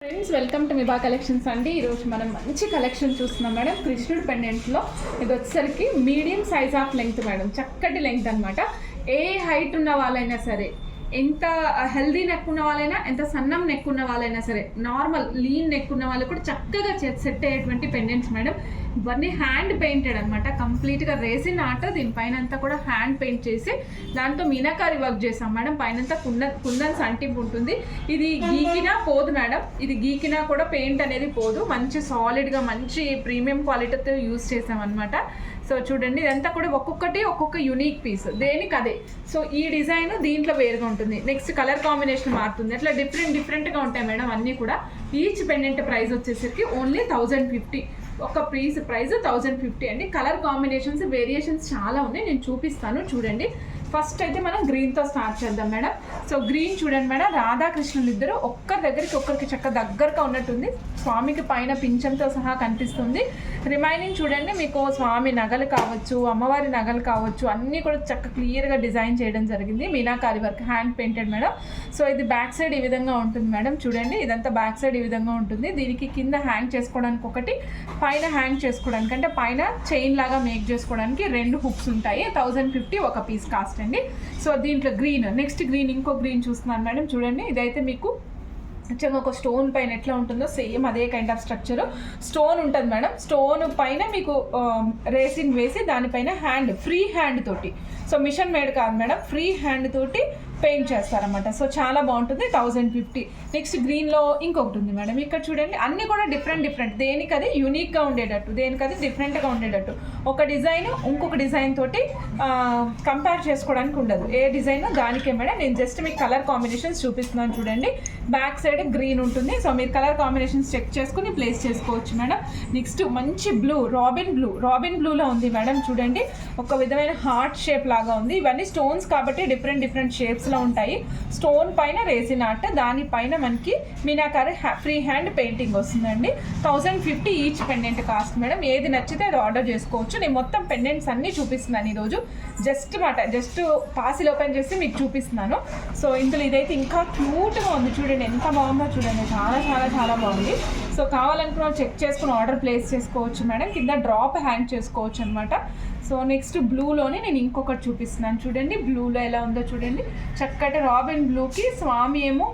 Friends welcome to మిబా collections అండి. ఈరోజు మనం మంచి కలెక్షన్ చూస్తున్నాం మేడం. కృష్ణుడు పెండెంట్లో ఇది వచ్చేసరికి medium size of length madam, చక్కటి లెంగ్త్ అనమాట. ఏ హైట్ ఉన్న వాళ్ళైనా సరే, ఎంత హెల్దీ నెక్ ఉన్న వాళ్ళైనా, ఎంత సన్నం నెక్ ఉన్న వాళ్ళైనా సరే, నార్మల్ లీన్ నెక్ ఉన్న వాళ్ళు కూడా చక్కగా సెట్ అయ్యేటువంటి పెండెంట్స్ మేడం. ఇవన్నీ హ్యాండ్ పెయింటెడ్ అనమాట, కంప్లీట్గా రేసిన్ ఆర్ట్. దీనిపైన అంతా కూడా హ్యాండ్ పెయింట్ చేసి దాంతో మీనాకారి వర్క్ చేసాం మేడం. పైనంతా కుందన్ సంటింపు ఉంటుంది. ఇది గీకినా పోదు మేడం, ఇది గీకినా కూడా పెయింట్ అనేది పోదు. మంచి సాలిడ్గా మంచి ప్రీమియం క్వాలిటీతో యూజ్ చేసాం అనమాట. సో చూడండి, ఇదంతా కూడా ఒక్కొక్కటి ఒక్కొక్క యూనిక్ పీస్, దేనికి అదే. సో ఈ డిజైన్ దీంట్లో వేరుగా ఉంటుంది, నెక్స్ట్ కలర్ కాంబినేషన్ మారుతుంది, అట్లా డిఫరెంట్గా ఉంటాయి మేడం అన్నీ కూడా. ఈచ్ పెండెంట్ ప్రైస్ వచ్చేసరికి ఓన్లీ 1050. ఒక ప్రైజ్ 1050 అండి. కలర్ కాంబినేషన్స్ వేరియేషన్స్ చాలా ఉన్నాయి, నేను చూపిస్తాను చూడండి. ఫస్ట్ అయితే మనం గ్రీన్తో స్టార్ట్ చేద్దాం మేడం. సో గ్రీన్ చూడండి మేడం, రాధాకృష్ణులు ఇద్దరు ఒక్కరి దగ్గరికి ఒక్కరికి చక్క దగ్గరగా ఉన్నట్టుంది. స్వామికి పైన పింఛంతో సహా కనిపిస్తుంది. రిమైనింగ్ చూడండి, మీకు స్వామి నగలు కావచ్చు, అమ్మవారి నగలు కావచ్చు, అన్నీ కూడా చక్క క్లియర్గా డిజైన్ చేయడం జరిగింది. Meenakari work hand painted madam. So ఇది బ్యాక్ సైడ్ ఈ విధంగా ఉంటుంది మేడం. చూడండి, ఇదంతా బ్యాక్ సైడ్ ఈ విధంగా ఉంటుంది. దీనికి కింద హ్యాంగ్ చేసుకోవడానికి ఒకటి, పైన హ్యాంగ్ చేసుకోవడానికి అంటే పైన చైన్ లాగా మేక్ చేసుకోవడానికి 2 హుక్స్ ఉంటాయి. 1050 ఒక పీస్ కాస్ట్ అండి. సో దీంట్లో గ్రీన్, నెక్స్ట్ గ్రీన్, ఇంకో గ్రీన్ చూస్తున్నాను మేడం. చూడండి, ఇదైతే మీకు యాక్చువల్గా ఒక స్టోన్ పైన ఎట్లా ఉంటుందో సేమ్ అదే కైండ్ ఆఫ్ స్ట్రక్చర్ స్టోన్ ఉంటుంది మేడం. స్టోన్ పైన మీకు రేసిన్ వేసి దానిపైన హ్యాండ్, ఫ్రీ హ్యాండ్ తోటి, సో మిషన్ మేడ్ కాదు మేడం, ఫ్రీ హ్యాండ్ తోటి పెయింట్ చేస్తారన్నమాట. సో చాలా బాగుంటుంది. 1050. నెక్స్ట్ గ్రీన్లో ఇంకొకటి ఉంది మేడం. ఇక్కడ చూడండి, అన్నీ కూడా డిఫరెంట్, దేనికి అది యూనిక్గా ఉండేటట్టు, దేనికి అది డిఫరెంట్గా ఉండేటట్టు. ఒక డిజైన్ ఇంకొక డిజైన్ తోటి కంపేర్ చేసుకోవడానికి ఉండదు, ఏ డిజైన్ దానికే మేడం. నేను జస్ట్ మీకు కలర్ కాంబినేషన్స్ చూపిస్తున్నాను చూడండి. బ్యాక్ సైడ్ గ్రీన్ ఉంటుంది, సో మీరు కలర్ కాంబినేషన్స్ చెక్ చేసుకుని ప్లేస్ చేసుకోవచ్చు మేడం. నెక్స్ట్ మంచి బ్లూ, రాబిన్ బ్లూలో ఉంది మేడం. చూడండి, ఒక విధమైన హార్ట్ షేప్ లాగా ఉంది. ఇవన్నీ స్టోన్స్ కాబట్టి డిఫరెంట్ షేప్స్ లో ఉంటాయి. స్టోన్ పైన రేసిన్ ఆర్ట్, దానిపైన మనకి మీనాకారి ఫ్రీ హ్యాండ్ పెయింటింగ్ వస్తుందండి. 1050 ఈచ్ పెండెంట్ కాస్ట్ మేడం. ఏది నచ్చితే అది ఆర్డర్ చేసుకోవచ్చు. నేను మొత్తం పెండెంట్స్ అన్నీ చూపిస్తున్నాను ఈరోజు. జస్ట్ పాసిల్ ఓపెన్ చేసి మీకు చూపిస్తున్నాను. సో ఇందులో ఇదైతే ఇంకా క్యూట్గా ఉంది. చూడండి ఎంత బాగుందో చూడండి, చాలా బాగుంది. సో కావాలనుకున్న చెక్ చేసుకుని ఆర్డర్ ప్లేస్ చేసుకోవచ్చు మేడం. కింద డ్రాప్ హ్యాంగ్ చేసుకోవచ్చు అనమాట. సో నెక్స్ట్ బ్లూలోనే నేను ఇంకొకటి చూపిస్తున్నాను చూడండి. బ్లూలో ఎలా ఉందో చూడండి, చక్కటి రాబిన్ బ్లూకి స్వామి ఏమో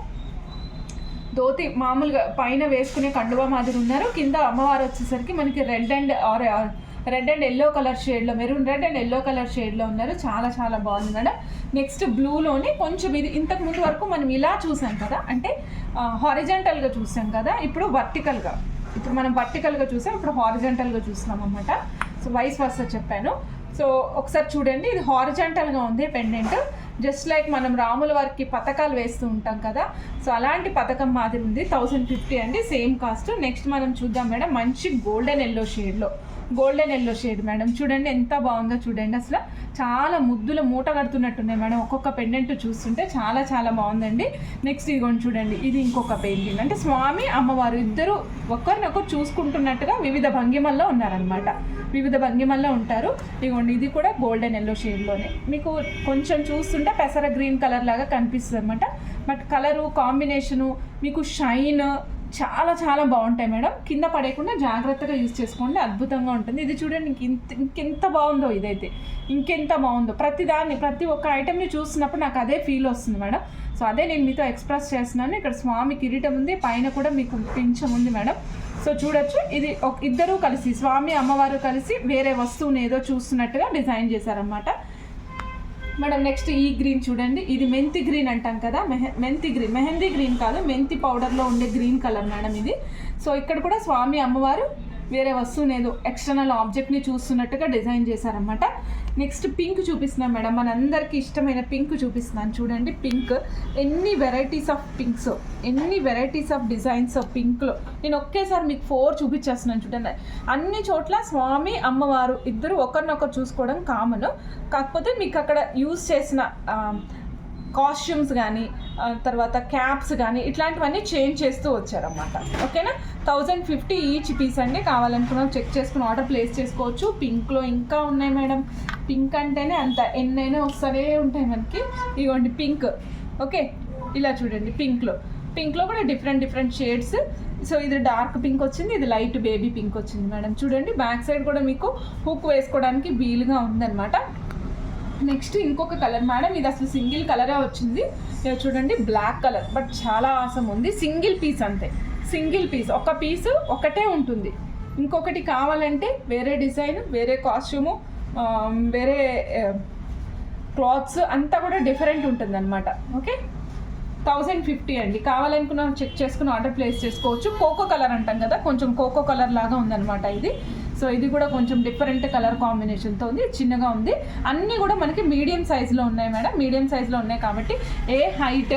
ధోతి మామూలుగా పైన వేసుకునే కండువా మాదిరి ఉన్నారు. కింద అమ్మవారు వచ్చేసరికి మనకి రెడ్ అండ్ ఎల్లో కలర్ షేడ్లో, maroon red and yellow colour షేడ్లో ఉన్నారు. చాలా బాగుంది మేడం. నెక్స్ట్ బ్లూలోనే కొంచెం ఇది ఇంతకు ముందు వరకు మనం ఇలా చూసాం కదా, అంటే హారిజాంటల్గా చూసాం కదా, ఇప్పుడు మనం వర్టికల్గా చూసాం, ఇప్పుడు హారిజాంటల్గా చూస్తున్నాం అన్నమాట. సో వైస్ వర్సా చెప్పాను. సో ఒకసారి చూడండి, ఇది హారిజాంటల్గా ఉంది పెండెంట్, జస్ట్ లైక్ మనం రాముల వారికి పథకాలు వేస్తూ ఉంటాం కదా, సో అలాంటి పథకం మాదిరి ఉంది. 1050 అండి, సేమ్ కాస్ట్. నెక్స్ట్ మనం చూద్దాం మేడం, మంచి గోల్డెన్ ఎల్లో షేడ్ మేడం. చూడండి ఎంత బాగుందో చూడండి, అసలు చాలా ముద్దులు మూట కడుతున్నట్టున్నాయి మేడం. ఒక్కొక్క పెండెంట్ చూస్తుంటే చాలా బాగుందండి. నెక్స్ట్ ఇదిగోండి చూడండి, ఇది ఇంకొక పెయింటింగ్, అంటే స్వామి అమ్మవారు ఇద్దరు ఒకరినొకరు చూసుకుంటున్నట్టుగా వివిధ భంగిమల్లో ఉన్నారనమాట, వివిధ భంగిమల్లో ఉంటారు. ఇదిగోండి, ఇది కూడా గోల్డెన్ ఎల్లో షేడ్లోనే మీకు కొంచెం చూస్తుంటే పెసర గ్రీన్ కలర్ లాగా కనిపిస్తుంది అనమాట. బట్ కలరు కాంబినేషను మీకు షైన్ చాలా బాగుంటాయి మేడం. కింద పడేయకుండా జాగ్రత్తగా యూజ్ చేసుకోండి, అద్భుతంగా ఉంటుంది. ఇది చూడండి, ఇంకెంత బాగుందో, ఇదైతే ఇంకెంత బాగుందో. ప్రతి ఒక్క ఐటెంని చూస్తున్నప్పుడు నాకు అదే ఫీల్ వస్తుంది మేడం. సో అదే నేను మీతో ఎక్స్ప్రెస్ చేస్తున్నాను. ఇక్కడ స్వామి కిరీటం ఉంది, పైన కూడా మీకు పింఛం ఉంది మేడం. సో చూడొచ్చు, ఇది ఇద్దరూ కలిసి, స్వామి అమ్మవారు కలిసి వేరే వస్తువుని ఏదో చూస్తున్నట్టుగా డిజైన్ చేశారనమాట మేడం. నెక్స్ట్ ఈ గ్రీన్ చూడండి, ఇది మెంతి గ్రీన్ అంటాం కదా, మెహందీ గ్రీన్ కాదు, మెంతి పౌడర్లో ఉండే గ్రీన్ కలర్ మేడం ఇది. సో ఇక్కడ కూడా స్వామి అమ్మవారు వేరే వస్తువుని ఏదో ఎక్స్టర్నల్ ఆబ్జెక్ట్ని చూస్తున్నట్టుగా డిజైన్ చేశారనమాట. నెక్స్ట్ పింక్ చూపిస్తున్నాను మేడం, మనందరికీ ఇష్టమైన పింక్ చూపిస్తున్నాను చూడండి. పింక్, ఎన్ని వెరైటీస్ ఆఫ్ డిజైన్స్ పింక్లో. నేను ఒకేసారి మీకు 4 చూపించేస్తున్నాను చూడండి. అన్ని చోట్ల స్వామి అమ్మవారు ఇద్దరు ఒకరినొకరు చూసుకోవడం కామన్, కాకపోతే మీకు అక్కడ యూజ్ చేసిన కాస్ట్యూమ్స్ కానీ తర్వాత క్యాప్స్ కానీ ఇట్లాంటివన్నీ చేంజ్ చేస్తూ వచ్చారన్నమాట. ఓకేనా, 1050 ఈచ్ పీస్ అండి. కావాలనుకున్నాం చెక్ చేసుకుని ఆర్డర్ ప్లేస్ చేసుకోవచ్చు. పింక్లో ఇంకా ఉన్నాయి మేడం, పింక్ అంటేనే అంత ఎన్నైనా వస్తూనే ఉంటాయి మనకి. ఇదిగోండి పింక్, ఓకే ఇలా చూడండి పింక్లో పింక్లో కూడా డిఫరెంట్ షేడ్స్. సో ఇది డార్క్ పింక్ వచ్చింది, ఇది లైట్ బేబీ పింక్ వచ్చింది మేడం. చూడండి బ్యాక్ సైడ్ కూడా మీకు హుక్ వేసుకోవడానికి వీలుగా ఉందన్నమాట. నెక్స్ట్ ఇంకొక కలర్ మేడం, ఇది అసలు సింగిల్ కలరే వచ్చింది. ఇది చూడండి బ్లాక్ కలర్, బట్ చాలా ఆసం ఉంది. సింగిల్ పీస్ అంతే, సింగిల్ పీస్, ఒక పీసు ఒకటే ఉంటుంది. ఇంకొకటి కావాలంటే వేరే డిజైన్, వేరే కాస్ట్యూము, వేరే క్లాత్స్ అంతా కూడా డిఫరెంట్ ఉంటుంది అనమాట. ఓకే, 1050 అండి. కావాలనుకున్న చెక్ చేసుకుని ఆర్డర్ ప్లేస్ చేసుకోవచ్చు. కోకో కలర్ అంటాం కదా, కొంచెం కోకో కలర్ లాగా ఉందన్నమాట ఇది. సో ఇది కూడా కొంచెం డిఫరెంట్ కలర్ కాంబినేషన్తో ఉంది, చిన్నగా ఉంది. అన్నీ కూడా మనకి మీడియం సైజులో ఉన్నాయి మేడం. మీడియం సైజులో ఉన్నాయి కాబట్టి ఏ హైట్,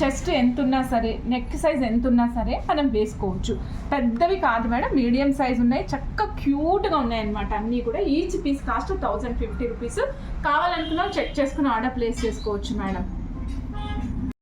చెస్ట్ ఎంత ఉన్నా సరే, నెక్ సైజ్ ఎంత ఉన్నా సరే మనం వేసుకోవచ్చు. పెద్దవి కాదు మేడం, మీడియం సైజ్ ఉన్నాయి, చక్కగా క్యూట్గా ఉన్నాయి అనమాట. అన్నీ కూడా ఈచ్ పీస్ కాస్ట్ 1050 రూపీస్. కావాలనుకున్నా చెక్ చేసుకుని ఆర్డర్ ప్లేస్ చేసుకోవచ్చు మేడం.